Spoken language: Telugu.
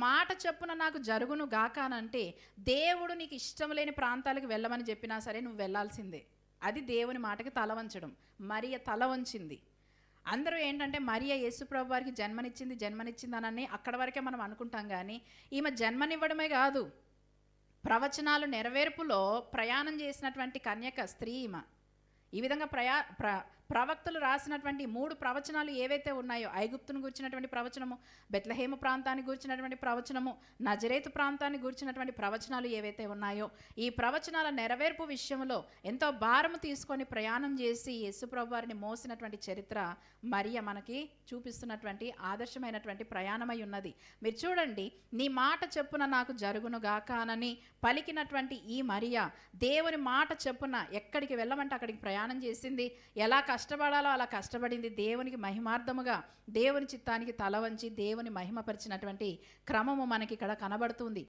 మాట చెప్పున నాకు జరుగును గాక అనంటే, దేవుడు నీకు ఇష్టం లేని ప్రాంతాలకు వెళ్ళమని చెప్పినా సరే నువ్వు వెళ్ళాల్సిందే. అది దేవుని మాటకి తల వంచడం. మరియ తల వంచింది. అందరూ ఏంటంటే మరియ యేసుప్రభు వారికి జన్మనిచ్చిందనని అక్కడ వరకే మనం అనుకుంటాం కానీ, ఈమె జన్మనివ్వడమే కాదు, ప్రవచనాలు నెరవేర్పులో ప్రయాణం చేసినటువంటి కన్యక స్త్రీ ఈమె. ఈ విధంగా ప్రవక్తలు రాసినటువంటి 3 ప్రవచనాలు ఏవైతే ఉన్నాయో, ఐగుప్తును గూర్చినటువంటి ప్రవచనము, బెత్లెహేము ప్రాంతాన్ని గూర్చినటువంటి ప్రవచనము, నజరేతు ప్రాంతాన్ని గూర్చినటువంటి ప్రవచనాలు ఏవైతే ఉన్నాయో, ఈ ప్రవచనాల నెరవేర్పు విషయంలో ఎంతో భారము తీసుకొని ప్రయాణం చేసి యేసుప్రభు వారిని మోసినటువంటి చరిత్ర మరియ మనకి చూపిస్తున్నటువంటి ఆదర్శమైనటువంటి ప్రయాణమై ఉన్నది. మీరు చూడండి, నీ మాట చెప్పున నాకు జరుగును గాక అని పలికినటువంటి ఈ మరియ దేవుని మాట చెప్పున ఎక్కడికి వెళ్ళమంటే అక్కడికి ప్రయాణం చేసింది. ఎలా కష్టపడాలో అలా కష్టపడింది. దేవునికి మహిమార్థముగా దేవుని చిత్తానికి తల వంచి దేవుని మహిమపరిచినటువంటి క్రమము మనకి ఇక్కడ కనబడుతుంది.